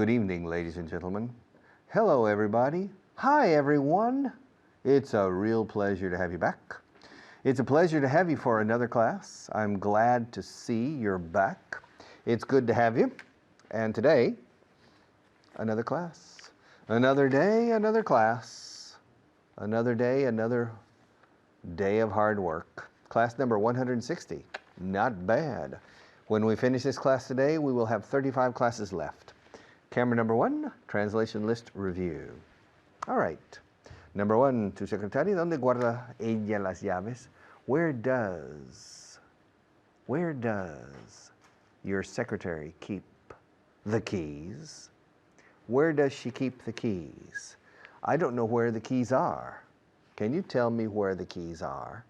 Good evening, ladies and gentlemen. Hello, everybody. Hi, everyone. It's a real pleasure to have you back. It's a pleasure to have you for another class. I'm glad to see you're back. It's good to have you. And today, another class. Another day, another class. Another day, another day of hard work. Class number 160. Not bad. When we finish this class today, we will have 35 classes left. Camera number 1, translation list review. All right. Number 1, tu secretaria, ¿dónde guarda ella las llaves? Where does your secretary keep the keys? Where does she keep the keys? I don't know where the keys are. Can you tell me where the keys are?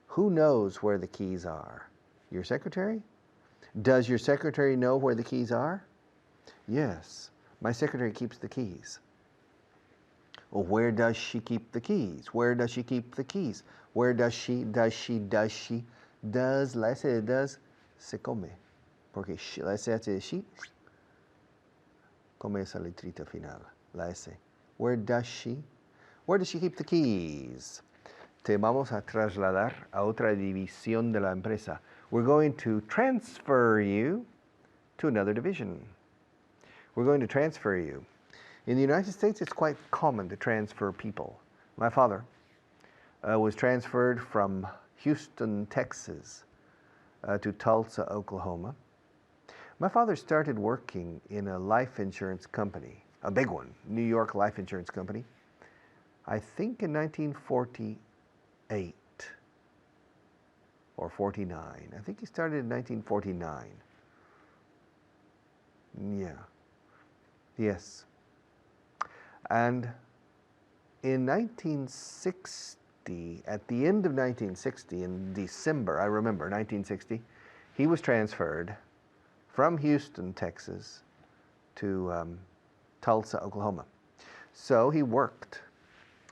Who knows where the keys are? Your secretary? Does your secretary know where the keys are? Yes, my secretary keeps the keys. Well, where does she keep the keys? Where does she keep the keys? Where does she, la S de does, se come. Porque la SH de she, come esa letrita final, la S. Where does she keep the keys? Te vamos a trasladar a otra división de la empresa. We're going to transfer you to another division. We're going to transfer you. In the United States, it's quite common to transfer people. My father was transferred from Houston, Texas, to Tulsa, Oklahoma. My father started working in a life insurance company, a big one, New York Life Insurance Company, I think in 1948 or 49. I think he started in 1949. Yeah. Yes. And in 1960, at the end of 1960, in December, I remember 1960, he was transferred from Houston, Texas to Tulsa, Oklahoma. So he worked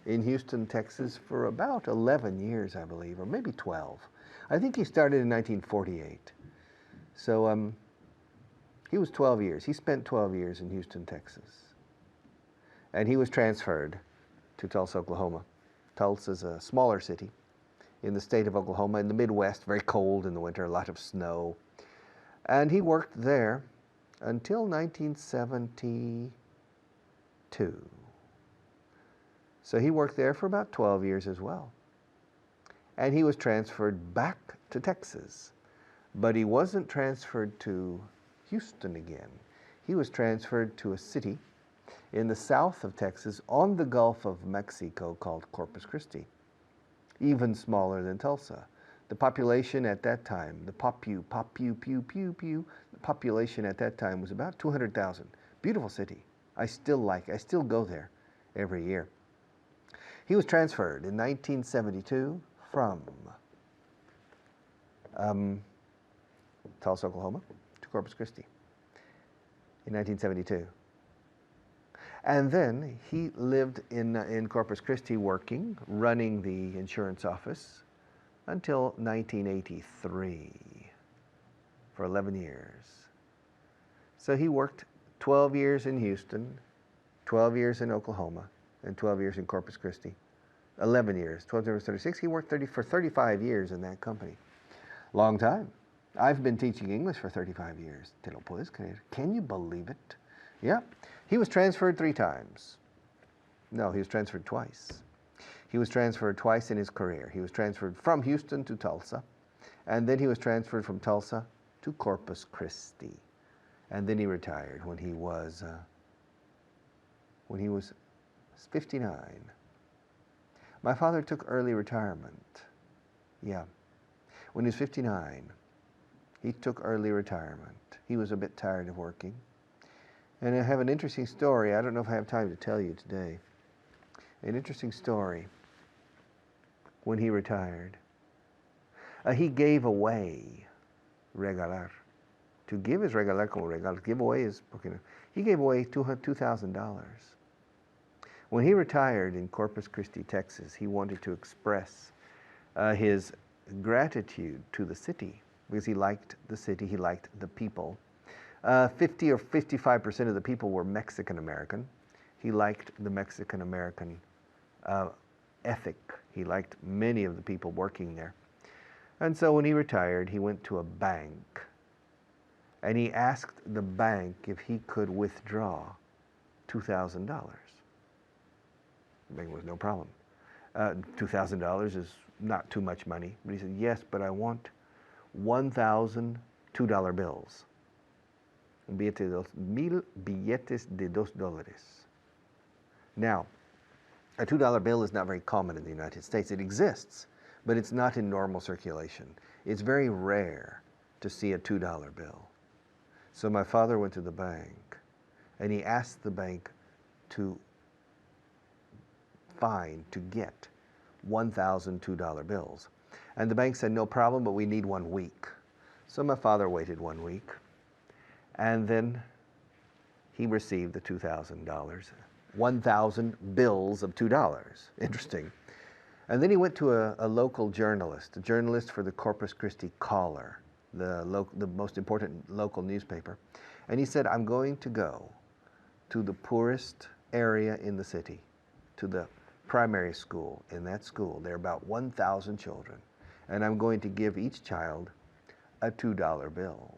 in Houston, Texas for about 11 years, I believe, or maybe 12. I think he started in 1948. So he was 12 years. He spent 12 years in Houston, Texas. And he was transferred to Tulsa, Oklahoma. Tulsa is a smaller city in the state of Oklahoma, in the Midwest, very cold in the winter, a lot of snow. And he worked there until 1972. So he worked there for about 12 years as well. And he was transferred back to Texas. But he wasn't transferred to Houston again. He was transferred to a city in the south of Texas on the Gulf of Mexico called Corpus Christi, even smaller than Tulsa. The population at that time, the population at that time was about 200,000. Beautiful city. I still go there every year. He was transferred in 1972 from Tulsa, Oklahoma, to Corpus Christi in 1972. And then he lived in Corpus Christi working, running the insurance office until 1983, for 11 years. So he worked 12 years in Houston, 12 years in Oklahoma, and 12 years in Corpus Christi. 11 years, 12 times 36, he worked for 35 years in that company. Long time. I've been teaching English for 35 years. ¿Te lo puedes creer? Can you believe it? Yeah. He was transferred 3 times. No, he was transferred twice. He was transferred twice in his career. He was transferred from Houston to Tulsa, and then he was transferred from Tulsa to Corpus Christi. And then he retired when he was 59. My father took early retirement. Yeah. When he was 59, he took early retirement. He was a bit tired of working. And I have an interesting story. I don't know if I have time to tell you today. An interesting story when he retired. He gave away, regalar. To give is regalar como regalo. Give away is, he gave away $2,000. When he retired in Corpus Christi, Texas, he wanted to express his gratitude to the city because he liked the city, he liked the people. 50 or 55% of the people were Mexican American. He liked the Mexican American ethic. He liked many of the people working there. And so when he retired, he went to a bank and he asked the bank if he could withdraw $2,000. The bank was no problem. $2,000 is not too much money, but he said, yes, but I want 1,000 $2 bills. Billetes de $2. Now, a $2 bill is not very common in the United States. It exists, but it's not in normal circulation. It's very rare to see a $2 bill. So my father went to the bank and he asked the bank to get 1,000 $2 bills. And the bank said, no problem, but we need 1 week. So my father waited 1 week, and then he received the $2,000, 1,000 bills of $2. Interesting. And then he went to a local journalist, a journalist for the Corpus Christi Caller, the most important local newspaper. And he said, I'm going to go to the poorest area in the city, to the primary school. In that school, there are about 1,000 children. And I'm going to give each child a $2 bill.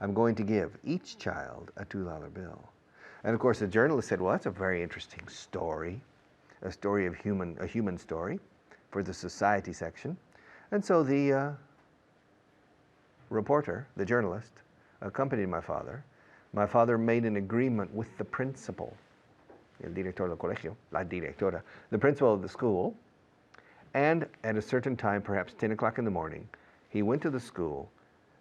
I'm going to give each child a $2 bill. And of course, the journalist said, well, that's a very interesting story, a story of a human story for the society section. And so the reporter, the journalist, accompanied my father. My father made an agreement with the principal, el director del colegio, la directora, the principal of the school. And at a certain time, perhaps 10 o'clock in the morning, he went to the school,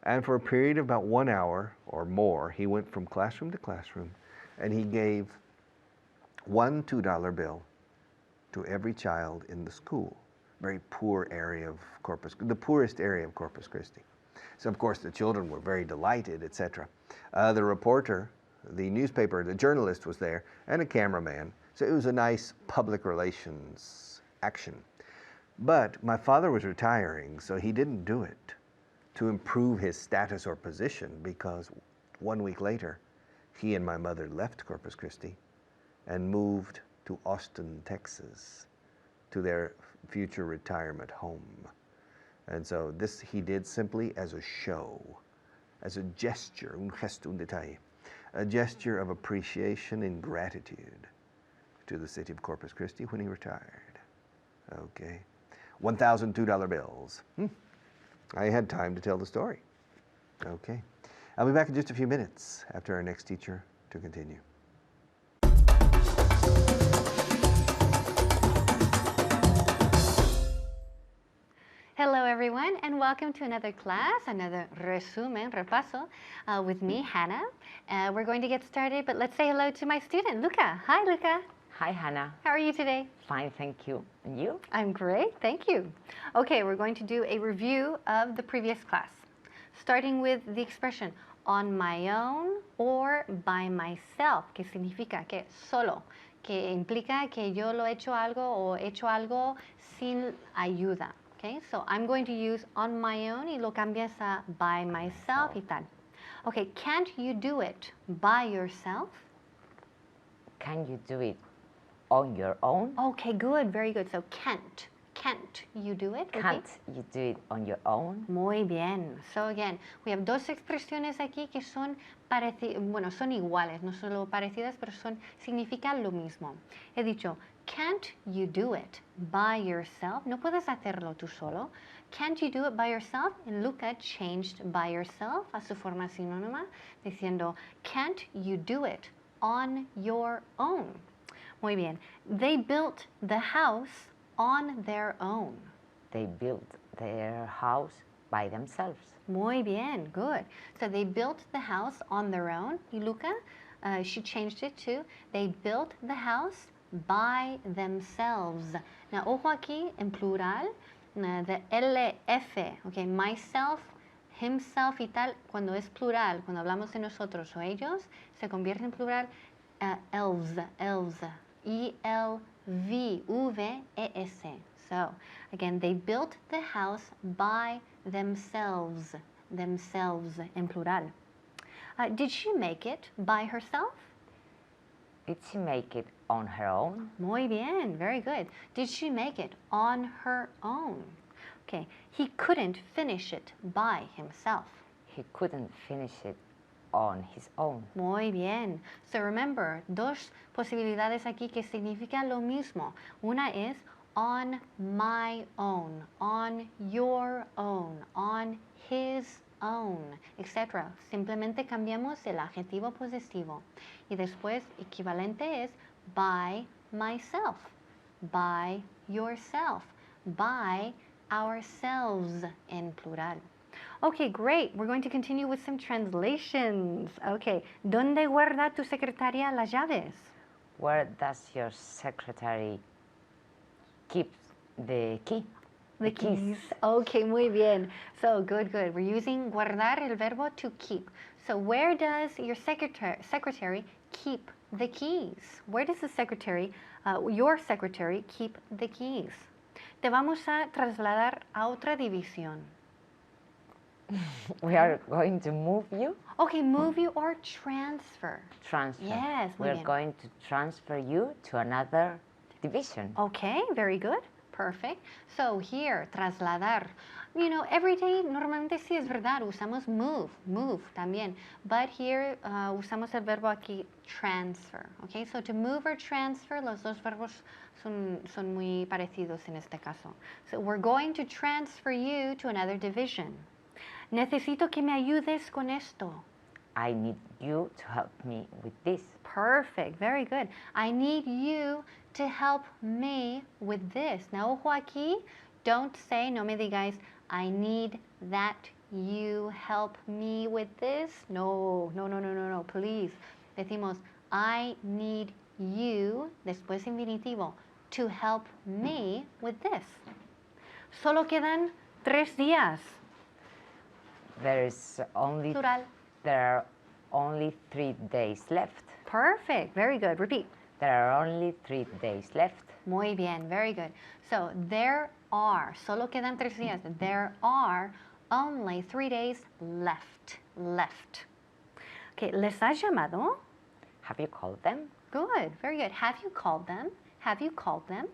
and for a period of about 1 hour or more, he went from classroom to classroom, and he gave one $2 bill to every child in the school. Very poor area of the poorest area of Corpus Christi. So of course the children were very delighted, etc. The reporter, the newspaper, the journalist was there, and a cameraman. So it was a nice public relations action. But my father was retiring, so he didn't do it to improve his status or position, because 1 week later, he and my mother left Corpus Christi and moved to Austin, Texas, to their future retirement home. And so this he did simply as a show, as a gesture, un gesto, un detalle, a gesture of appreciation and gratitude to the city of Corpus Christi when he retired. Okay. 1,000 $2 bills. I had time to tell the story. Okay. I'll be back in just a few minutes after our next teacher to continue. Hello everyone, and welcome to another class, another repaso, with me, Hannah. We're going to get started, but let's say hello to my student, Luca. Hi, Luca. Hi, Hannah. How are you today? Fine, thank you. And you? I'm great, thank you. Okay, we're going to do a review of the previous class, starting with the expression on my own or by myself, que significa que solo, que implica que yo lo he hecho algo o he hecho algo sin ayuda. Okay, so I'm going to use on my own y lo cambias a by myself y tal. Okay, can't you do it by yourself? Can you do it on your own? Okay, good, very good. So can't you do it? Can't you do it on your own? Muy bien. So again, we have dos expresiones aquí que son son iguales, no solo parecidas, pero significan lo mismo. He dicho, can't you do it by yourself? No puedes hacerlo tú solo. Can't you do it by yourself? And Luca changed by yourself a su forma sinónima, diciendo, can't you do it on your own? Muy bien. They built the house on their own. They built their house by themselves. Muy bien, good. So they built the house on their own. Y Luca, she changed it to, they built the house by themselves. Now, ojo aquí en plural, the LF, okay, myself, himself y tal, cuando es plural, cuando hablamos de nosotros o ellos, se convierte en plural elves, E-L-V-E-S. So, again, they built the house by themselves. themselves en plural. Did she make it by herself? Did she make it on her own? Muy bien, very good. Did she make it on her own? Okay, he couldn't finish it by himself. He couldn't finish it on his own. Muy bien. So remember, dos posibilidades aquí que significan lo mismo. Una es on my own, on your own, on his own, etc. Simplemente cambiamos el adjetivo posesivo. Y después, equivalente es by myself, by yourself, by ourselves en plural. Okay, great. We're going to continue with some translations. Okay, ¿dónde guarda tu secretaria las llaves? Where does your secretary keep the key? The keys. Okay, muy bien. So good, good. We're using guardar el verbo to keep. So where does your secretary keep the keys? Where does the secretary, your secretary, keep the keys? Te vamos a trasladar a otra división. We are going to move you. Okay, move you or transfer. Transfer. Yes, muy We're bien. going to transfer you to another division. Okay, very good. Perfect. So here, trasladar. You know, every day normalmente sí es verdad, usamos move también. But here usamos el verbo aquí transfer. Okay, so to move or transfer, los dos verbos son muy parecidos en este caso. So we're going to transfer you to another division. Necesito que me ayudes con esto. I need you to help me with this. Perfect, very good. I need you to help me with this. Now, ojo aquí, don't say, no me digáis, I need that you help me with this. No, please. Decimos, I need you, después infinitivo, to help me with this. Solo quedan 3 días. There are only 3 days left. Perfect, very good. Repeat. There are only 3 days left. Muy bien, very good. So, there are, solo quedan 3 días. There are only 3 days left. Okay, ¿les has llamado? Have you called them? Good, very good. Have you called them? Have you called them?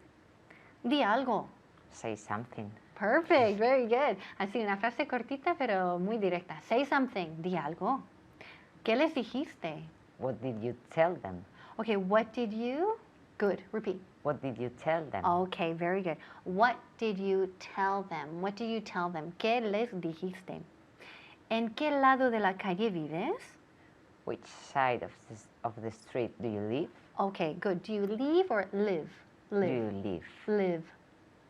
Di algo. Say something. Perfect, very good. Así, una frase cortita pero muy directa. Say something, di algo. ¿Qué les dijiste? What did you tell them? Okay, what did you? Good, repeat. What did you tell them? Okay, very good. What did you tell them? What did you tell them? ¿Qué les dijiste? ¿En qué lado de la calle vives? Which side of the street do you live? Okay, good. Do you leave or live? Do you live? Live.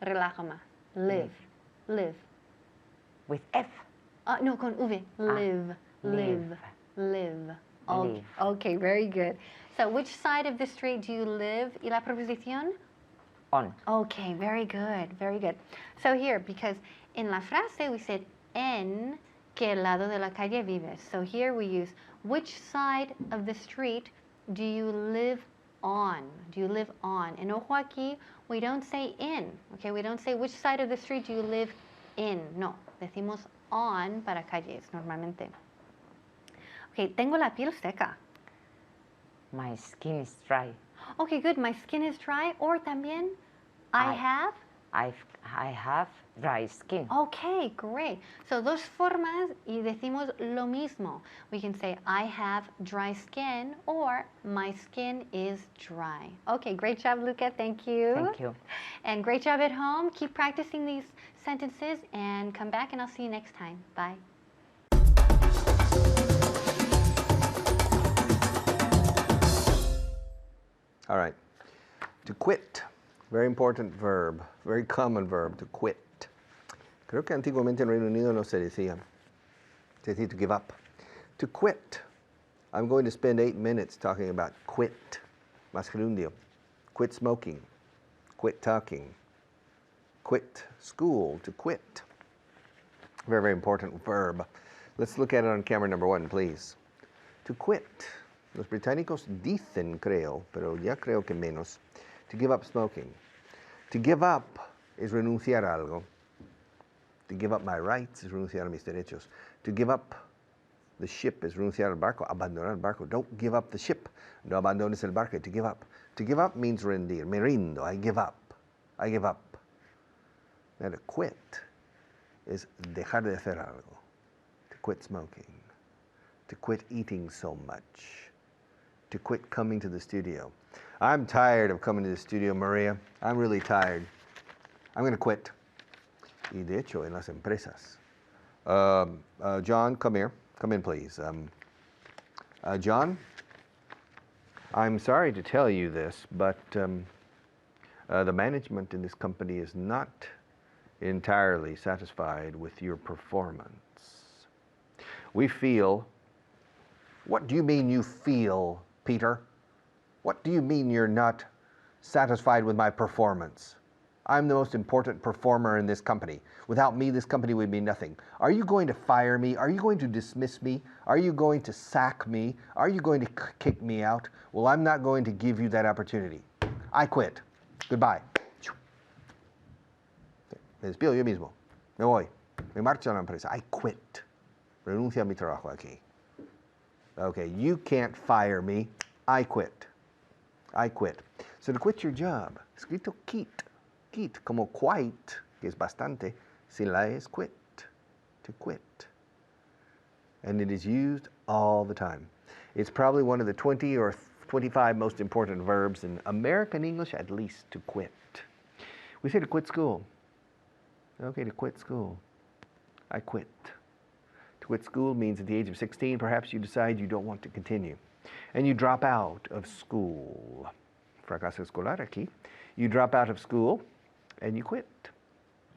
Relaja más. Live. With F. No, con V. Live. Live. Live. Live. Okay, very good. So, which side of the street do you live? ¿Y la preposición? On. Okay, very good, very good. So here, because in la frase we said en qué lado de la calle vives. So here we use which side of the street do you live on? Do you live on? En ojo aquí, we don't say in, okay? We don't say which side of the street do you live in. No, decimos on para calles normalmente. Okay, tengo la piel seca. My skin is dry. Okay, good. My skin is dry. Or también, I have dry skin. Okay, great. So dos formas y decimos lo mismo. We can say I have dry skin or my skin is dry. Okay, great job, Luca. Thank you. Thank you. And great job at home. Keep practicing these sentences and come back and I'll see you next time. Bye. All right. To quit. Very important verb. Very common verb, to quit. Creo que antiguamente en Reino Unido no se decía. Se decía to give up. To quit. I'm going to spend 8 minutes talking about quit. Más gerundio. Quit smoking. Quit talking. Quit school. To quit. Very, very important verb. Let's look at it on camera number 1, please. To quit. Los británicos dicen, creo, pero ya creo que menos, to give up smoking. To give up es renunciar a algo. To give up my rights es renunciar a mis derechos. To give up the ship is renunciar al barco, abandonar el barco. Don't give up the ship. No abandones el barco, to give up. To give up means rendir. Me rindo, I give up. I give up. Now to quit is dejar de hacer algo. To quit smoking. To quit eating so much. To quit coming to the studio. I'm tired of coming to the studio, Maria. I'm really tired. I'm going to quit. Y de hecho, en las empresas. John, come here. Come in, please. John, I'm sorry to tell you this, but the management in this company is not entirely satisfied with your performance. We feel. What do you mean you feel, Peter? What do you mean you're not satisfied with my performance? I'm the most important performer in this company. Without me, this company would be nothing. Are you going to fire me? Are you going to dismiss me? Are you going to sack me? Are you going to kick me out? Well, I'm not going to give you that opportunity. I quit. Goodbye. Me despido yo mismo. Me voy. Me marcho a la empresa. I quit. Renuncio a mi trabajo aquí. Okay, you can't fire me. I quit. I quit. So to quit your job, escrito quit. Quit, como quite, que es bastante, sin la es quit. To quit. And it is used all the time. It's probably one of the 20 or 25 most important verbs in American English, at least, to quit. We say to quit school. Okay, to quit school. I quit. To quit school means at the age of 16, perhaps you decide you don't want to continue. And you drop out of school. Fracaso escolar aquí. You drop out of school and you quit.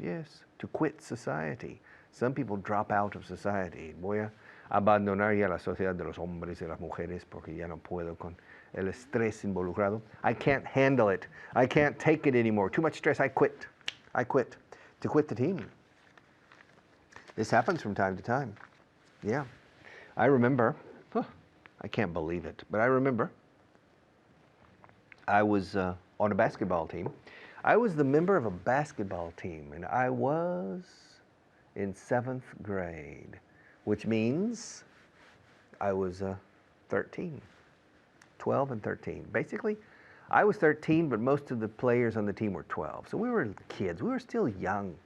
Yes, to quit society. Some people drop out of society. Voy a abandonar ya la sociedad de los hombres y las mujeres porque ya no puedo con el estrés involucrado. I can't handle it. I can't take it anymore. Too much stress. I quit. I quit. To quit the team. This happens from time to time. Yeah. I remember, I can't believe it, but I remember I was on a basketball team. I was the member of a basketball team, and I was in 7th grade, which means I was 13, 12 and 13. Basically, I was 13, but most of the players on the team were 12. So we were kids. We were still young.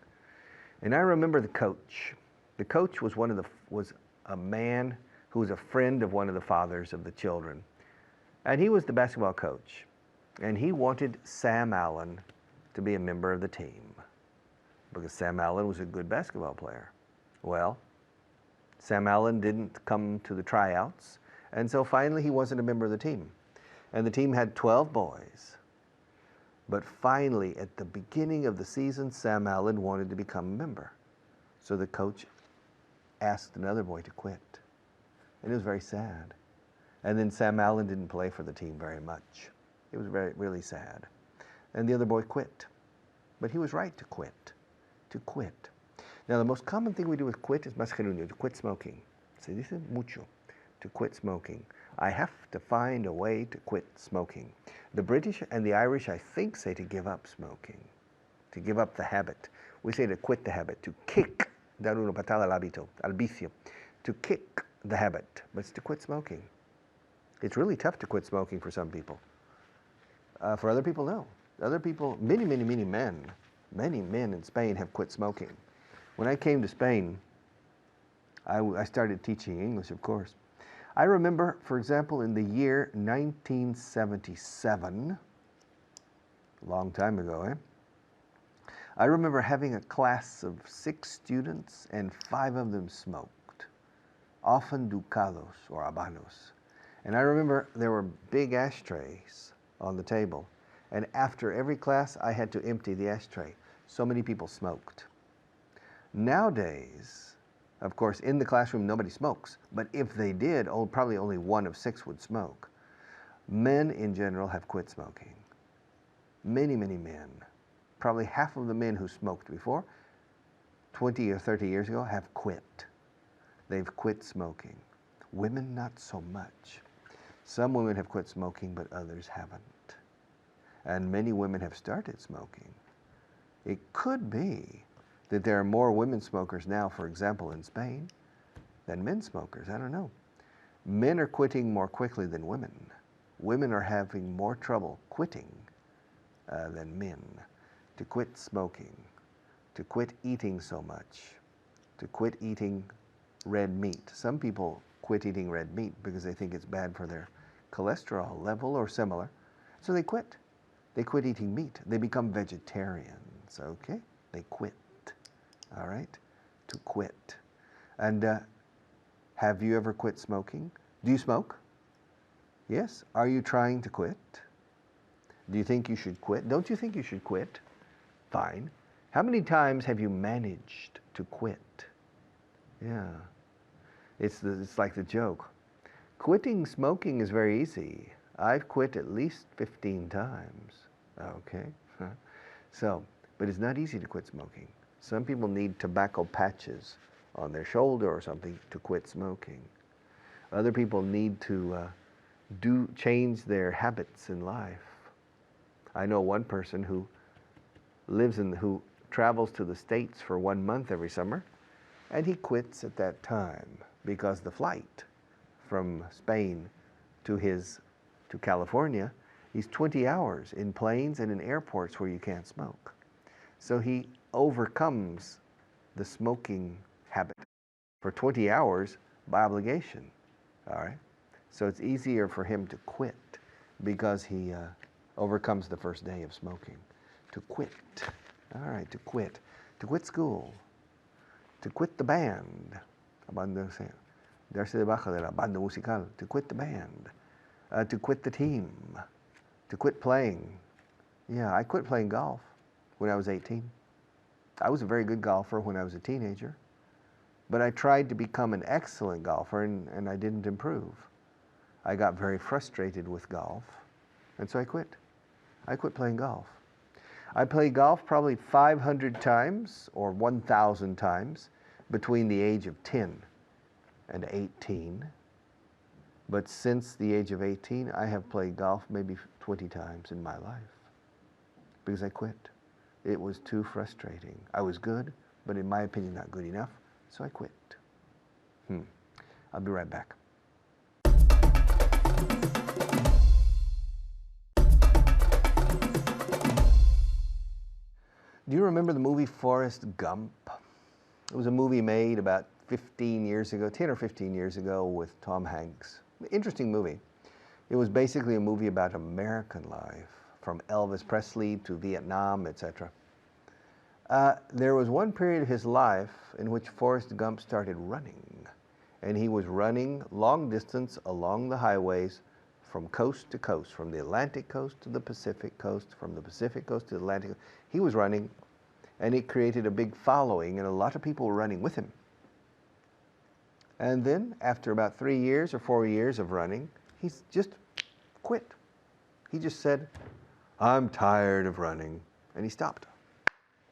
And I remember the coach. The coach was was a man who was a friend of one of the fathers of the children. And he was the basketball coach. And he wanted Sam Allen to be a member of the team because Sam Allen was a good basketball player. Well, Sam Allen didn't come to the tryouts, and so finally he wasn't a member of the team. And the team had 12 boys. But finally, at the beginning of the season, Sam Allen wanted to become a member. So the coach asked another boy to quit. And it was very sad. And then Sam Allen didn't play for the team very much. It was really sad. And the other boy quit. But he was right to quit. To quit. Now, the most common thing we do with quit is más gerundio, to quit smoking. Se dice mucho, to quit smoking. I have to find a way to quit smoking. The British and the Irish, I think, say to give up smoking, to give up the habit. We say to quit the habit, to kick, dar una patada al hábito, al vicio, to kick the habit, but it's to quit smoking. It's really tough to quit smoking for some people. For other people, no. Other people, many men in Spain have quit smoking. When I came to Spain, I started teaching English, of course. I remember, for example, in the year 1977, a long time ago, I remember having a class of 6 students and 5 of them smoked, often ducados or habanos. And I remember there were big ashtrays on the table. And after every class, I had to empty the ashtray. So many people smoked. Nowadays, of course, in the classroom, nobody smokes. But if they did, probably only 1 of 6 would smoke. Men in general have quit smoking. Many men. Probably half of the men who smoked before, 20 or 30 years ago, have quit. They've quit smoking. Women, not so much. Some women have quit smoking, but others haven't. And many women have started smoking. It could be that there are more women smokers now, for example, in Spain, than men smokers. I don't know. Men are quitting more quickly than women. Women are having more trouble quitting than men. To quit smoking, to quit eating so much, to quit eating red meat. Some people quit eating red meat because they think it's bad for their cholesterol level or similar. So they quit. They quit eating meat. They become vegetarians, okay? They quit, all right? To quit. And have you ever quit smoking? Do you smoke? Yes. Are you trying to quit? Do you think you should quit? Don't you think you should quit? Fine. How many times have you managed to quit? Yeah. It's like the joke. Quitting smoking is very easy. I've quit at least 15 times. Okay. So, but it's not easy to quit smoking. Some people need tobacco patches on their shoulder or something to quit smoking. Other people need to change their habits in life. I know one person who who travels to the States for 1 month every summer, and he quits at that time because the flight from Spain to California is 20 hours in planes and in airports where you can't smoke. So he overcomes the smoking habit for 20 hours by obligation. All right? So it's easier for him to quit because he overcomes the first day of smoking. To quit. All right, to quit. To quit school. To quit the band. Darse debajo de la banda musical. To quit the band. To quit the team. To quit playing. Yeah, I quit playing golf when I was 18. I was a very good golfer when I was a teenager. But I tried to become an excellent golfer and I didn't improve. I got very frustrated with golf, and so I quit. I quit playing golf. I played golf probably 500 times or 1,000 times between the age of 10 and 18. But since the age of 18, I have played golf maybe 20 times in my life because I quit. It was too frustrating. I was good, but in my opinion, not good enough, so I quit. I'll be right back. Do you remember the movie Forrest Gump? It was a movie made about 15 years ago, 10 or 15 years ago with Tom Hanks. Interesting movie. It was basically a movie about American life, from Elvis Presley to Vietnam, etc. There was one period of his life in which Forrest Gump started running. And he was running long distance along the highways from coast to coast, from the Atlantic coast to the Pacific coast, from the Pacific coast to the Atlantic coast. He was running, and it created a big following, and a lot of people were running with him. And then, after about 3 years or 4 years of running, he just quit. He just said, I'm tired of running. And he stopped.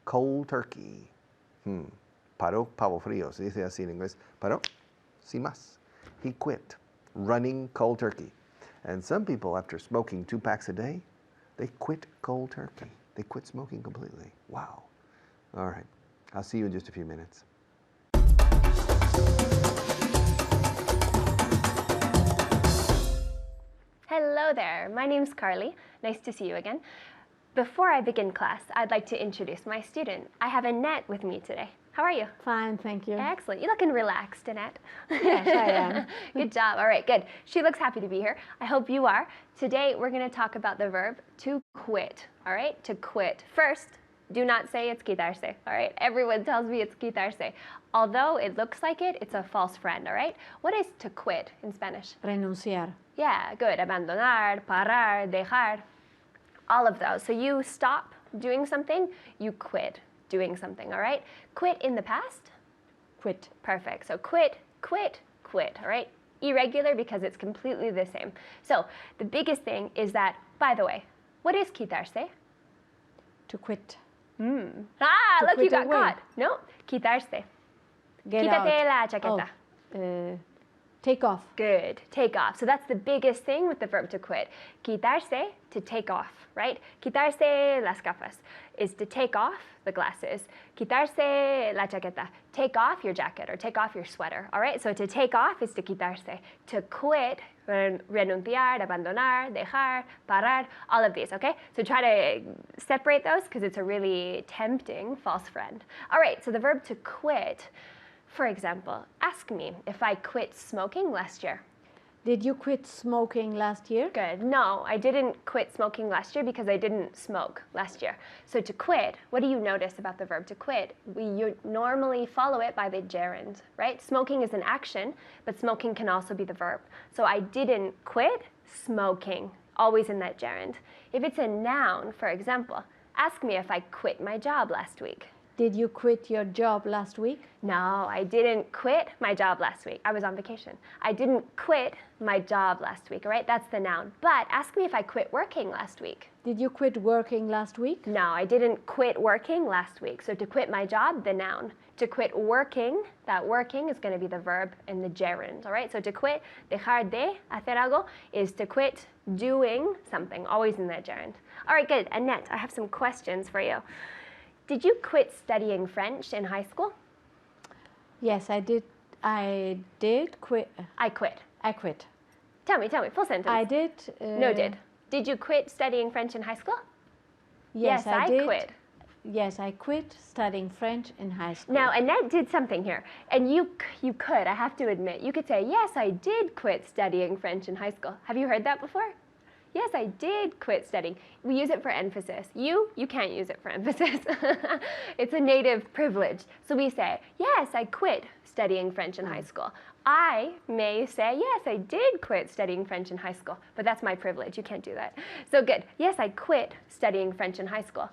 Cold turkey. Paró pavo frío, se dice así en inglés. Paró, sin más. He quit running cold turkey. And some people, after smoking 2 packs a day, they quit cold turkey. They quit smoking completely. Wow. All right. I'll see you in just a few minutes. Hello there, my name's Carly. Nice to see you again. Before I begin class, I'd like to introduce my student. I have Annette with me today. How are you? Fine, thank you. Excellent. You're looking relaxed, Annette. Yes, I am. Good job. All right, good. She looks happy to be here. I hope you are. Today, we're going to talk about the verb to quit. All right, to quit. First, do not say it's quitarse. All right, everyone tells me it's quitarse. Although it looks like it, it's a false friend. All right, what is to quit in Spanish? Renunciar. Yeah, good. Abandonar, parar, dejar, all of those. So you stop doing something, you quit doing something, all right? Quit in the past? Quit. Perfect. So quit, quit, quit, all right? Irregular because it's completely the same. So the biggest thing is that, by the way, what is quitarse? To quit. Ah, To look, you quit got away. caught. No, quitarse. Get Quítate out. la chaqueta. Oh, Take off. Good. Take off. So that's the biggest thing with the verb to quit. Quitarse, to take off, right? Quitarse las gafas is to take off the glasses. Quitarse la chaqueta. Take off your jacket or take off your sweater, all right? So to take off is to quitarse. To quit, renunciar, abandonar, dejar, parar, all of these, okay? So try to separate those because it's a really tempting false friend. All right, so the verb to quit, for example, ask me if I quit smoking last year. Did you quit smoking last year? Good. No, I didn't quit smoking last year because I didn't smoke last year. So to quit, what do you notice about the verb to quit? You normally follow it by the gerund, right? Smoking is an action, but smoking can also be the verb. So I didn't quit smoking, always in that gerund. If it's a noun, for example, ask me if I quit my job last week. Did you quit your job last week? No, I didn't quit my job last week. I was on vacation. I didn't quit my job last week, all right? That's the noun. But ask me if I quit working last week. Did you quit working last week? No, I didn't quit working last week. So to quit my job, the noun. To quit working, that working is going to be the verb in the gerund, all right? So to quit, dejar de hacer algo, is to quit doing something, always in that gerund. All right, good. Annette, I have some questions for you. Did you quit studying French in high school? Yes, I did. I did quit. I quit. I quit. Tell me, full sentence. I did. No, did. Did you quit studying French in high school? Yes, I did. quit. Yes, I quit studying French in high school. Now, Annette did something here, and you could, I have to admit, you could say, yes, I did quit studying French in high school. Have you heard that before? Yes, I did quit studying. We use it for emphasis. You can't use it for emphasis. It's a native privilege. So we say, yes, I quit studying French in high school. I may say, yes, I did quit studying French in high school, but that's my privilege. You can't do that. So good. Yes, I quit studying French in high school.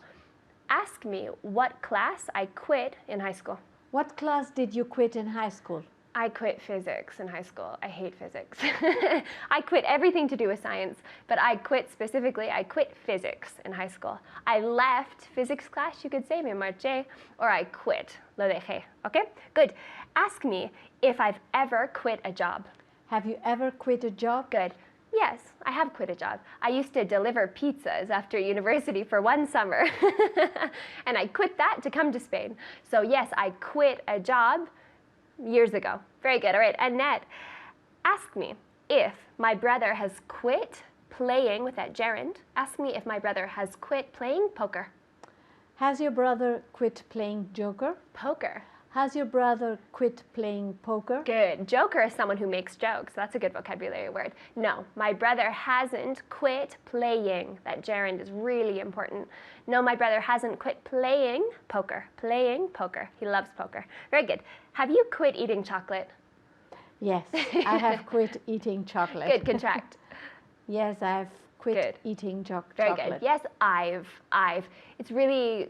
Ask me what class I quit in high school. What class did you quit in high school? I quit physics in high school. I hate physics. I quit everything to do with science, but I quit physics in high school. I left physics class, you could say, me marché, or I quit, lo dejé, okay? Good. Ask me if I've ever quit a job. Have you ever quit a job? Good. Yes, I have quit a job. I used to deliver pizzas after university for one summer, and I quit that to come to Spain. So yes, I quit a job years ago. Very good. All right, Annette, ask me if my brother has quit playing with that gerund. Ask me if my brother has quit playing poker. Has your brother quit playing Joker? Poker. Has your brother quit playing poker? Good. Joker is someone who makes jokes. That's a good vocabulary word. No, my brother hasn't quit playing. That gerund is really important. No, my brother hasn't quit playing poker. Playing poker. He loves poker. Very good. Have you quit eating chocolate? Yes, I have quit eating chocolate. Good. Contract. Yes, I've quit Good. eating Very chocolate. good. Yes, I've. It's really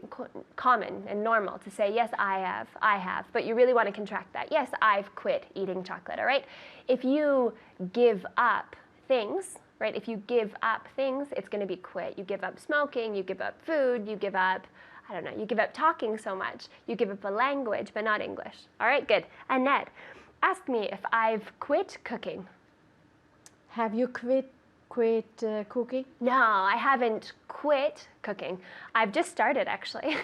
common and normal to say, yes, I have, but you really want to contract that. Yes, I've quit eating chocolate, all right? If you give up things, right, if you give up things, it's going to be quit. You give up smoking, you give up food, you give up, I don't know, you give up talking so much. You give up a language, but not English. All right, good. Annette, ask me if I've quit cooking. Have you quit cooking? No, I haven't quit cooking. I've just started actually,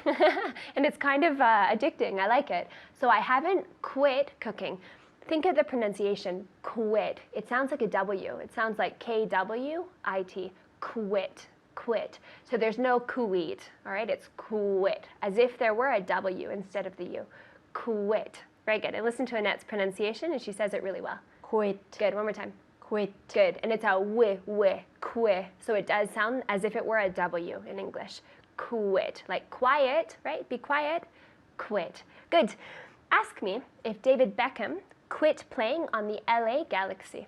and it's kind of addicting. I like it. So I haven't quit cooking. Think of the pronunciation, quit. It sounds like a W. It sounds like K-W-I-T, quit, quit. So there's no quit, all right? It's quit, as if there were a W instead of the U. Quit. Very good. And listen to Annette's pronunciation, and she says it really well. Quit. Good. One more time. Quit. Good. And it's a quit. So it does sound as if it were a W in English. Quit. Like quiet, right? Be quiet. Quit. Good. Ask me if David Beckham quit playing on the LA Galaxy.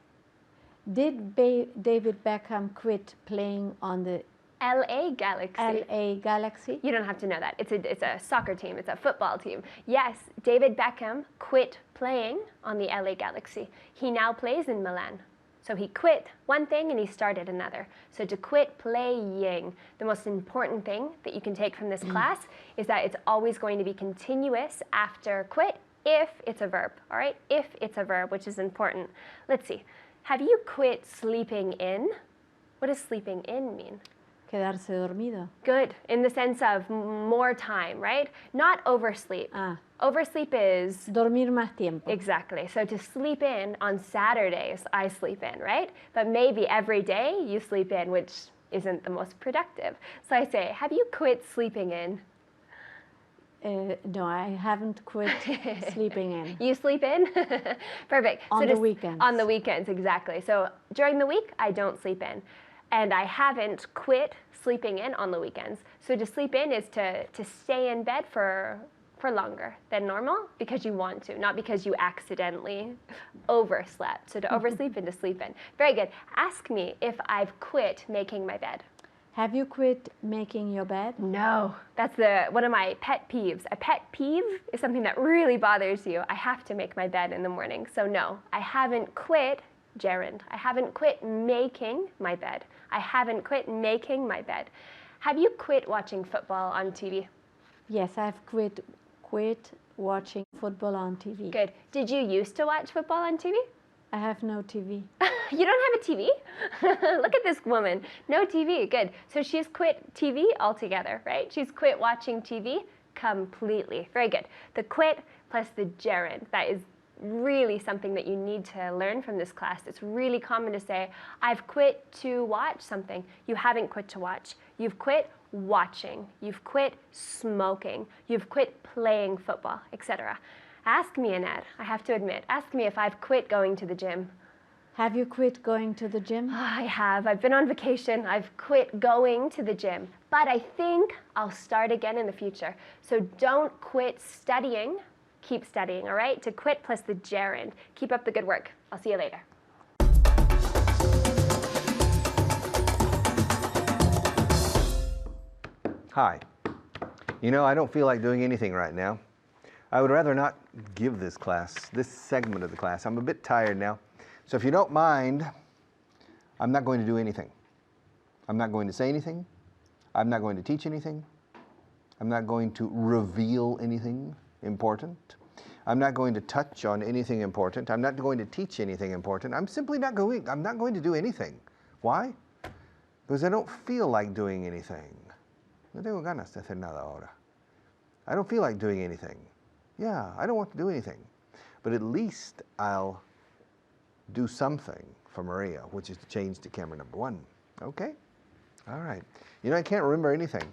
Did David Beckham quit playing on the LA Galaxy. LA Galaxy? You don't have to know that. It's a soccer team. It's a football team. Yes, David Beckham quit playing on the LA Galaxy. He now plays in Milan. So he quit one thing and he started another. So to quit playing, the most important thing that you can take from this class is that it's always going to be continuous after quit if it's a verb, all right? If it's a verb, which is important. Let's see. Have you quit sleeping in? What does sleeping in mean? Quedarse dormido. Good, in the sense of more time, right? Not oversleep. Ah, Oversleep is dormir más tiempo. exactly. So to sleep in on Saturdays, I sleep in, right? But maybe every day you sleep in, which isn't the most productive. So I say, have you quit sleeping in? No, I haven't quit sleeping in. You sleep in? Perfect. On So the to- weekends. On the weekends, exactly. So during the week, I don't sleep in. And I haven't quit sleeping in on the weekends. So to sleep in is to stay in bed for longer than normal because you want to, not because you accidentally overslept. So to oversleep and to sleep in. Very good. Ask me if I've quit making my bed. Have you quit making your bed? No, that's one of my pet peeves. A pet peeve is something that really bothers you. I have to make my bed in the morning. So no, I haven't quit gerund. I haven't quit making my bed. I haven't quit making my bed. Have you quit watching football on TV? Yes, I've quit watching football on TV. Good. Did you used to watch football on TV? I have no TV. You don't have a TV? Look at this woman. No TV. Good. So she's quit TV altogether, right? She's quit watching TV completely. Very good. The quit plus the gerund. That is really something that you need to learn from this class. It's really common to say, I've quit to watch something. You haven't quit to watch. You've quit watching. You've quit smoking. You've quit playing football, etc. Ask me, Annette, I have to admit, ask me if I've quit going to the gym. Have you quit going to the gym? I have. I've been on vacation. I've quit going to the gym. But I think I'll start again in the future. So don't quit studying. Keep studying, all right? To quit plus the gerund. Keep up the good work. I'll see you later. Hi. You know, I don't feel like doing anything right now. I would rather not give this class, this segment of the class. I'm a bit tired now. So if you don't mind, I'm not going to do anything. I'm not going to say anything. I'm not going to teach anything. I'm not going to reveal anything important. I'm not going to touch on anything important. I'm not going to teach anything important. I'm simply not going, I'm not going to do anything. Why? Because I don't feel like doing anything. No tengo ganas de hacer nada ahora. I don't feel like doing anything. Yeah, I don't want to do anything. But at least I'll do something for Maria, which is to change to camera number 1. Okay? All right. You know, I can't remember anything.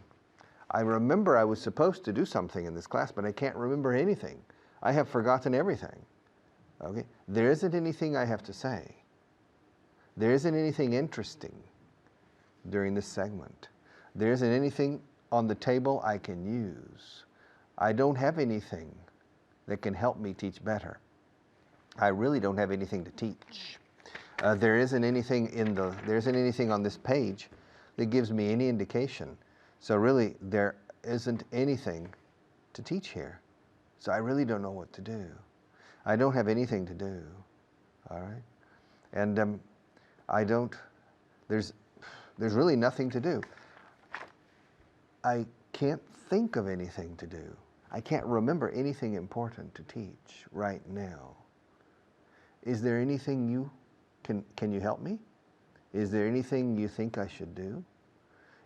I remember I was supposed to do something in this class, but I can't remember anything. I have forgotten everything. Okay? There isn't anything I have to say. There isn't anything interesting during this segment. There isn't anything on the table I can use. I don't have anything that can help me teach better. I really don't have anything to teach. There isn't anything on this page that gives me any indication. So really, there isn't anything to teach here. So I really don't know what to do. I don't have anything to do. All right, and there's really nothing to do. I can't think of anything to do. I can't remember anything important to teach right now. Is there anything can you help me? Is there anything you think I should do?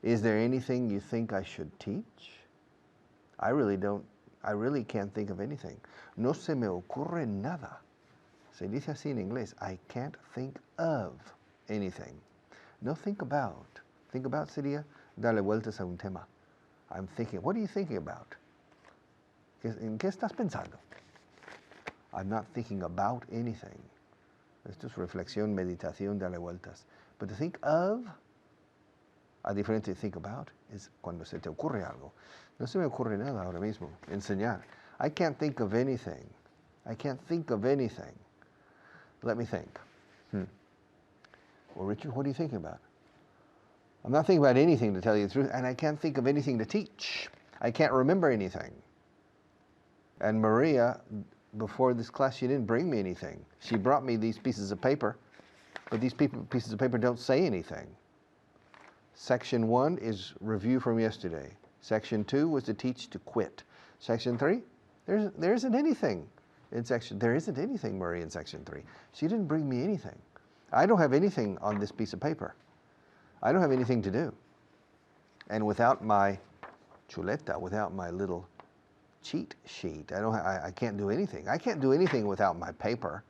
Is there anything you think I should teach? I really can't think of anything. No se me ocurre nada. Se dice así en inglés. I can't think of anything. No think about. Think about sería darle vueltas a un tema. I'm thinking, what are you thinking about? ¿En qué estás pensando? I'm not thinking about anything. Esto es reflexión, meditación, darle vueltas. But to think of, a diferente de think about, es cuando se te ocurre algo. No se me ocurre nada ahora mismo. Enseñar. I can't think of anything. I can't think of anything. Let me think. Well, Richard, what are you thinking about? I'm not thinking about anything, to tell you the truth, and I can't think of anything to teach. I can't remember anything. And Maria, before this class, she didn't bring me anything. She brought me these pieces of paper, but these pieces of paper don't say anything. Section 1 is review from yesterday. Section 2 was to teach to quit. Section 3, there isn't anything. in section, there isn't anything, Marie, in section 3. She didn't bring me anything. I don't have anything on this piece of paper. I don't have anything to do. And without my chuleta, without my little cheat sheet, I can't do anything. I can't do anything without my paper.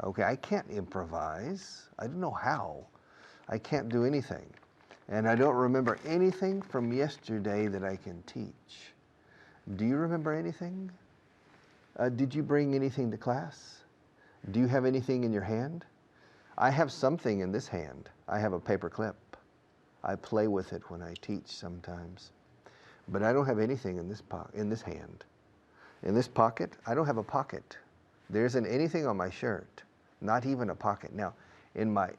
Okay, I can't improvise. I don't know how. I can't do anything. And I don't remember anything from yesterday that I can teach. Do you remember anything? Did you bring anything to class? Do you have anything in your hand? I have something in this hand. I have a paper clip. I play with it when I teach sometimes. But I don't have anything in this hand. In this pocket, I don't have a pocket. There isn't anything on my shirt, not even a pocket. Now, in my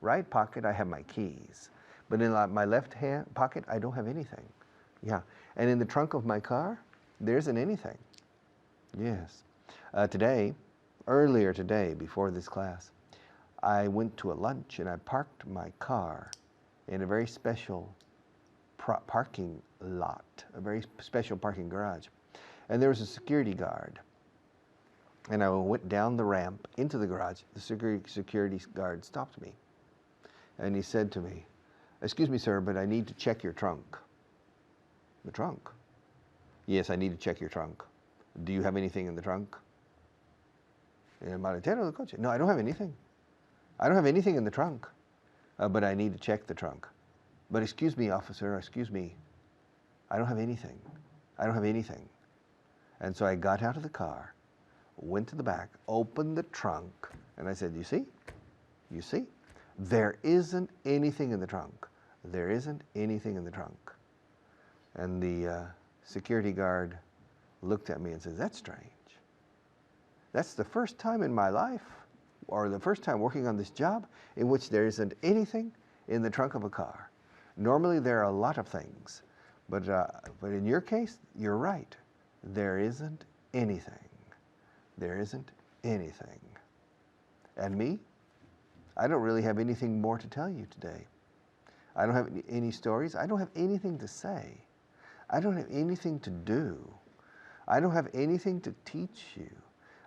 right pocket, I have my keys. But in my left hand pocket, I don't have anything. Yeah, and in the trunk of my car, there isn't anything. Yes. Earlier today, before this class, I went to a lunch and I parked my car in a very special parking lot, a very special parking garage. And there was a security guard. And I went down the ramp into the garage. The security guard stopped me. And he said to me, "Excuse me, sir, but I need to check your trunk." The trunk? "Yes, I need to check your trunk. Do you have anything in the trunk?" "El maletero del coche." "No, I don't have anything. I don't have anything in the trunk, but I need to check the trunk." "But excuse me, officer, excuse me. I don't have anything. I don't have anything." And so I got out of the car, went to the back, opened the trunk, and I said, "You see? You see? There isn't anything in the trunk. There isn't anything in the trunk." And the security guard looked at me and says, "That's strange. That's the first time in my life, or the first time working on this job, in which there isn't anything in the trunk of a car. Normally there are a lot of things, but in your case, you're right. There isn't anything. There isn't anything." And me? I don't really have anything more to tell you today. I don't have any stories. I don't have anything to say. I don't have anything to do. I don't have anything to teach you.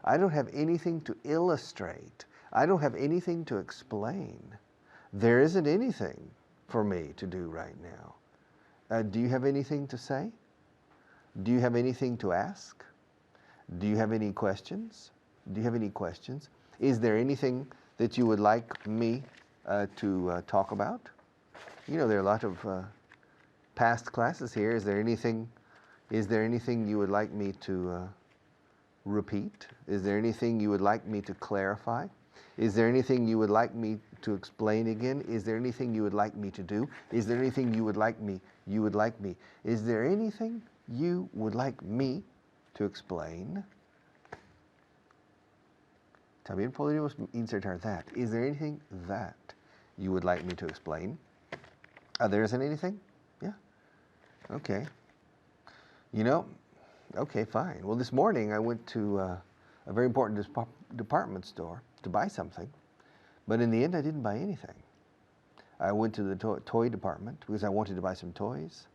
I don't have anything to illustrate. I don't have anything to explain. There isn't anything for me to do right now. Do you have anything to say? Do you have anything to ask? Do you have any questions? Do you have any questions? Is there anything that you would like me to talk about? You know, there are a lot of past classes here. Is there anything you would like me to repeat? Is there anything you would like me to clarify? Is there anything you would like me to explain again? Is there anything you would like me to do? Is there anything you would like me? Is there anything you would like me to explain? También podríamos insertar that. Is there anything that you would like me to explain? There isn't anything? Yeah. Okay. You know, okay, fine. Well, this morning I went to a very important department store to buy something, but in the end I didn't buy anything. I went to the toy department because I wanted to buy some toys,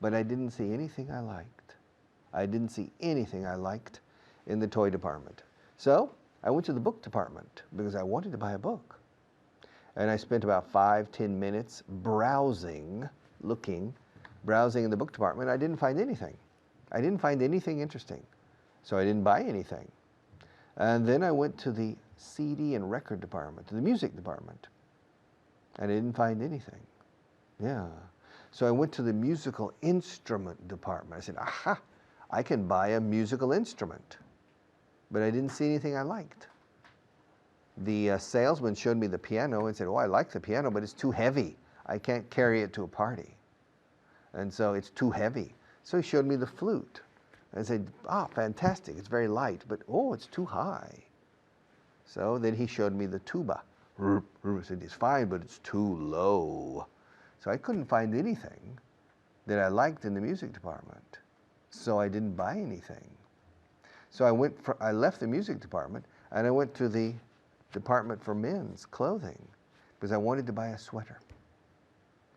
but I didn't see anything I liked. I didn't see anything I liked in the toy department. So I went to the book department because I wanted to buy a book. And I spent about 5-10 minutes browsing in the book department. I didn't find anything. I didn't find anything interesting. So I didn't buy anything. And then I went to the CD and record department, to the music department. And I didn't find anything. Yeah. So I went to the musical instrument department. I said, aha, I can buy a musical instrument. But I didn't see anything I liked. The salesman showed me the piano and said, oh, I like the piano, but it's too heavy. I can't carry it to a party. And so it's too heavy. So he showed me the flute. I said, ah, fantastic, it's very light, but oh, it's too high. So then he showed me the tuba. I said, it's fine, but it's too low. So I couldn't find anything that I liked in the music department. So I didn't buy anything. So I left the music department and I went to the department for men's clothing because I wanted to buy a sweater.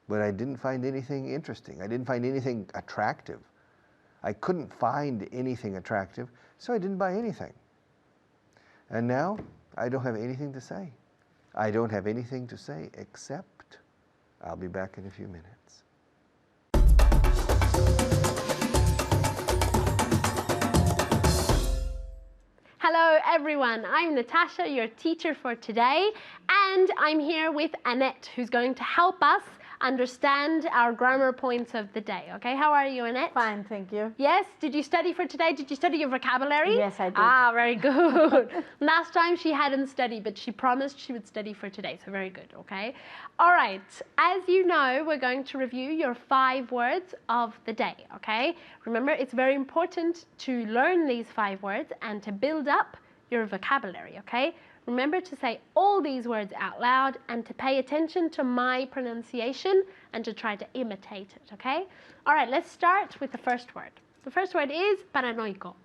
But I didn't find anything interesting. I didn't find anything attractive. I couldn't find anything attractive, so I didn't buy anything. And now I don't have anything to say. I don't have anything to say except I'll be back in a few minutes. Hello everyone, I'm Natasha, your teacher for today, and I'm here with Annette, who's going to help us understand our grammar points of the day. Okay, how are you, Annette? Fine, thank you. Yes, did you study for today? Did you study your vocabulary? Yes, I did. Ah, very good. Last time she hadn't studied, but she promised she would study for today, so very good, okay? All right, as you know, we're going to review your 5 words of the day, okay? Remember, it's very important to learn these 5 words and to build up your vocabulary, okay? Remember to say all these words out loud and to pay attention to my pronunciation and to try to imitate it, okay? All right, let's start with the first word. The first word is paranoico.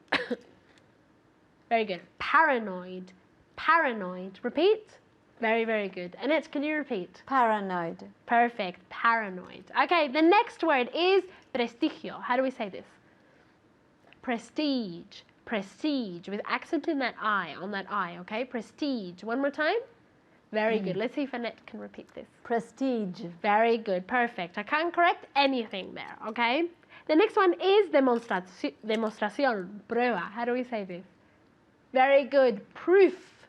Very good. Paranoid. Paranoid. Repeat. Very, very good. Annette, can you repeat? Paranoid. Perfect. Paranoid. Okay, the next word is prestigio. How do we say this? Prestige. Prestige, with accent in that I, on that I, okay? Prestige. One more time. Very good. Let's see if Annette can repeat this. Prestige. Very good. Perfect. I can't correct anything there, okay? The next one is demostración, prueba. How do we say this? Very good. Proof.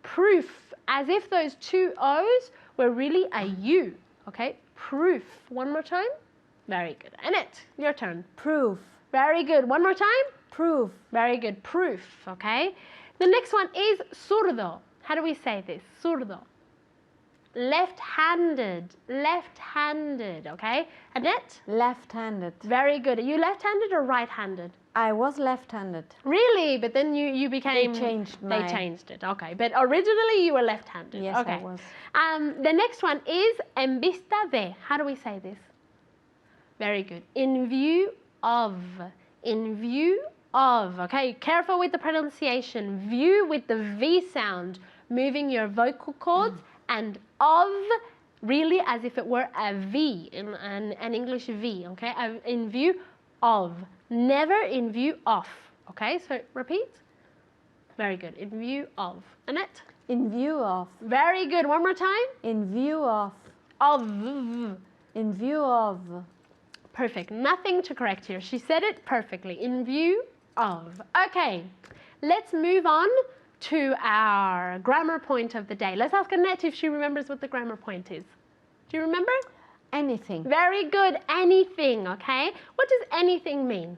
Proof. As if those 2 O's were really a U, okay? Proof. One more time. Very good. Annette, your turn. Proof. Very good. One more time. Proof. Very good. Proof, okay? The next one is zurdo. How do we say this? Zurdo. Left-handed. Left-handed, okay? Annette? Left-handed. Very good. Are you left-handed or right-handed? I was left-handed. Really? But then you became... They changed They changed it, okay. But originally you were left-handed. Yes, okay. I was. The next one is en vista de. How do we say this? Very good. In view of. In view of. Okay, careful with the pronunciation. View with the V sound, moving your vocal cords, and of really as if it were a V, an English V, okay? In view of. Never in view of. Okay, so repeat. Very good. In view of. Annette? In view of. Very good. One more time. In view of. Of. In view of. Perfect. Nothing to correct here. She said it perfectly. In view of. Okay, let's move on to our grammar point of the day. Let's ask Annette if she remembers what the grammar point is. Do you remember? Anything. Very good. Anything, okay? What does anything mean?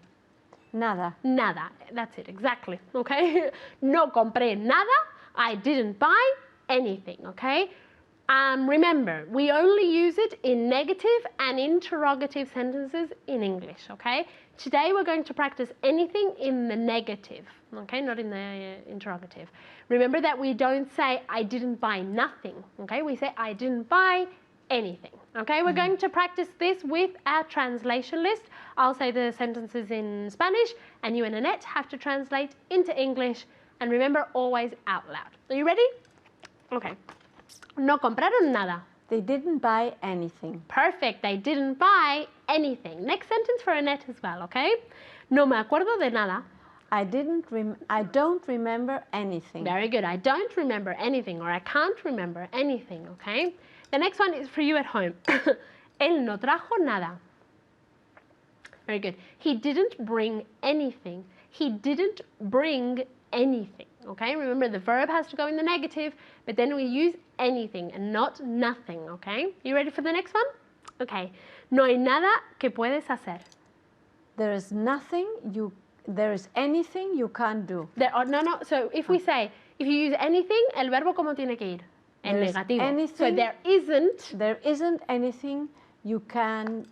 Nada. Nada. That's it, exactly, okay? No compré nada. I didn't buy anything, okay? Remember, we only use it in negative and interrogative sentences in English, okay? Today we're going to practice anything in the negative, okay? Not in the interrogative. Remember that we don't say, I didn't buy nothing, okay? We say, I didn't buy anything, okay? We're going to practice this with our translation list. I'll say the sentences in Spanish, and you and Annette have to translate into English. And remember, always out loud. Are you ready? Okay. No compraron nada. They didn't buy anything. Perfect. They didn't buy anything. Next sentence for Annette as well, okay? No me acuerdo de nada. I don't remember anything. Very good. I don't remember anything, or I can't remember anything, okay? The next one is for you at home. Él no trajo nada. Very good. He didn't bring anything. He didn't bring anything, okay? Remember, the verb has to go in the negative, but then we use anything and not nothing, okay? You ready for the next one? Okay. No hay nada que puedes hacer. There is anything you can't do. No. So if we say, if you use anything, el verbo como tiene que ir? En There is negativo. anything- So there isn't anything you can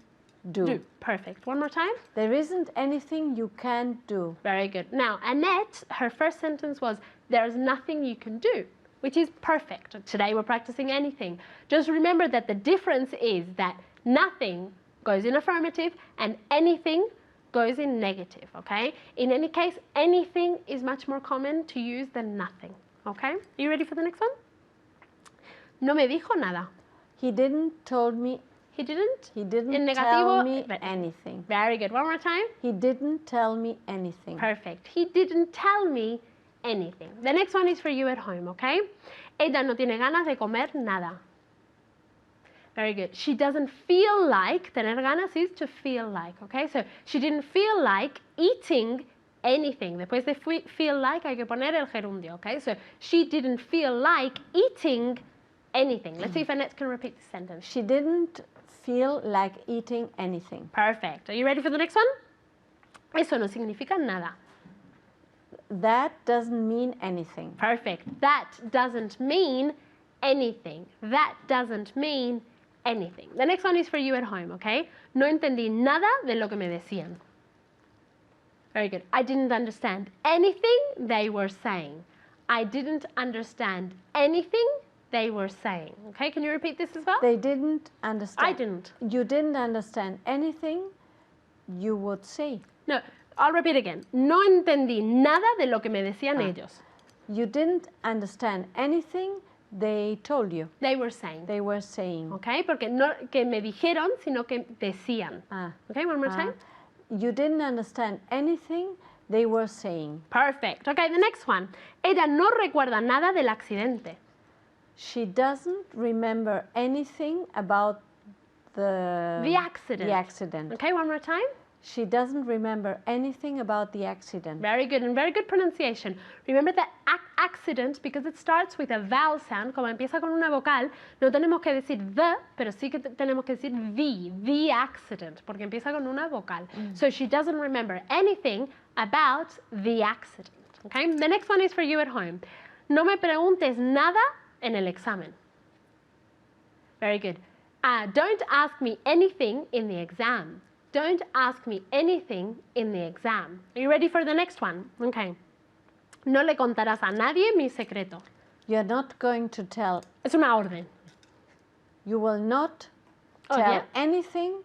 do. do. Perfect. One more time. There isn't anything you can't do. Very good. Now, Annette, her first sentence was, there's nothing you can do, which is perfect. Today we're practicing anything. Just remember that the difference is that nothing goes in affirmative and anything goes in negative, okay? In any case, anything is much more common to use than nothing, okay? Are you ready for the next one? No me dijo nada. He didn't He didn't? He didn't En tell negativo, me but- anything. Very good. One more time. He didn't tell me anything. Perfect. He didn't tell me anything. The next one is for you at home, okay? Ella no tiene ganas de comer nada. Very good. She doesn't feel like, tener ganas is to feel like, okay? So she didn't feel like eating anything. Después de feel like hay que poner el gerundio, okay? So she didn't feel like eating anything. Let's see if Annette can repeat the sentence. She didn't feel like eating anything. Perfect. Are you ready for the next one? Eso no significa nada. That doesn't mean anything. Perfect. That doesn't mean anything. That doesn't mean anything. The next one is for you at home, okay? No entendí nada de lo que me decían. Very good. I didn't understand anything they were saying. I didn't understand anything they were saying. Okay, can you repeat this as well? They didn't understand. I didn't. You didn't understand anything you would say. No, I'll repeat again. No entendí nada de lo que me decían ellos. You didn't understand anything they told you. They were saying. They were saying. Okay, porque no que me dijeron, sino que decían. Ah. Okay, one more time. You didn't understand anything they were saying. Perfect. Okay, the next one. Ella no recuerda nada del accidente. She doesn't remember anything about The accident. The accident. Okay, one more time. She doesn't remember anything about the accident. Very good, and very good pronunciation. Remember that accident, because it starts with a vowel sound, como empieza con una vocal, no tenemos que decir the, pero sí que tenemos que decir the accident, porque empieza con una vocal. So she doesn't remember anything about the accident. Okay, the next one is for you at home. No me preguntes nada en el examen. Very good. Don't ask me anything in the exam. Don't ask me anything in the exam. Are you ready for the next one? Okay. No le contarás a nadie mi secreto. You're not going to tell, Es una orden. you will not Oh, tell yeah? anything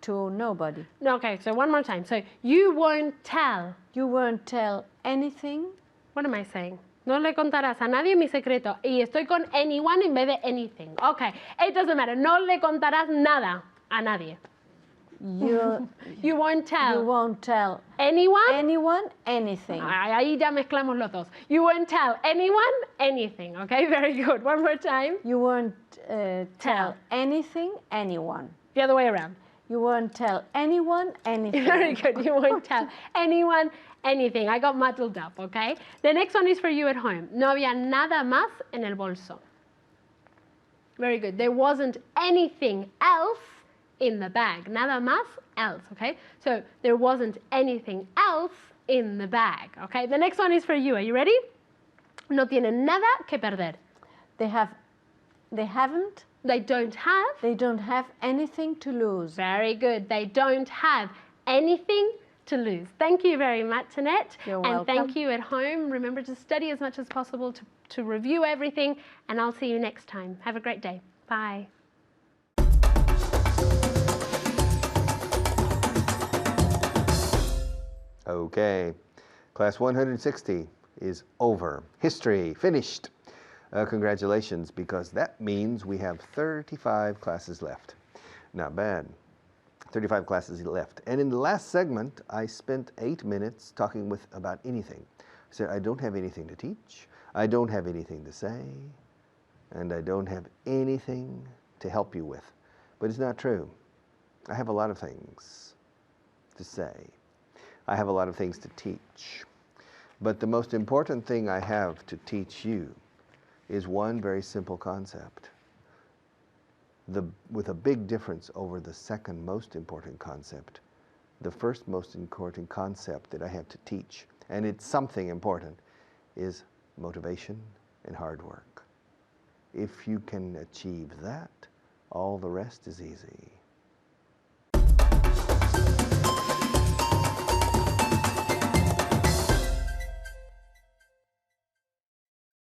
to nobody. No, okay, so one more time. So you won't tell. You won't tell anything. What am I saying? No le contarás a nadie mi secreto. Y estoy con anyone en vez de anything. Okay, it doesn't matter. No le contarás nada a nadie. You won't tell won't tell anyone. anyone anything. Ahí ya mezclamos los dos. You won't tell anyone anything. Okay, very good. One more time. You won't Tell. tell anything anyone. The other way around. You won't tell anyone anything. Very good. You won't tell anyone anything. I got muddled up, okay? The next one is for you at home. No había nada más en el bolso. Very good. There wasn't anything else in the bag. Nada más else, okay? So there wasn't anything else in the bag, okay? The next one is for you. Are you ready? No tienen nada que perder. They haven't. They don't have. They don't have anything to lose. Very good. They don't have anything to lose. Thank you very much, Annette. You're and thank welcome. you at home. Remember to study as much as possible to review everything. And I'll see you next time. Have a great day. Bye. Okay, class 160 is over. History finished. Congratulations, because that means we have 35 classes left. Not bad. 35 classes left. And in the last segment, I spent 8 minutes talking about anything. I said, I don't have anything to teach. I don't have anything to say. And I don't have anything to help you with. But it's not true. I have a lot of things to say. I have a lot of things to teach. But the most important thing I have to teach you is one very simple concept, with a big difference over the second most important concept. The first most important concept that I have to teach, and it's something important, is motivation and hard work. If you can achieve that, all the rest is easy.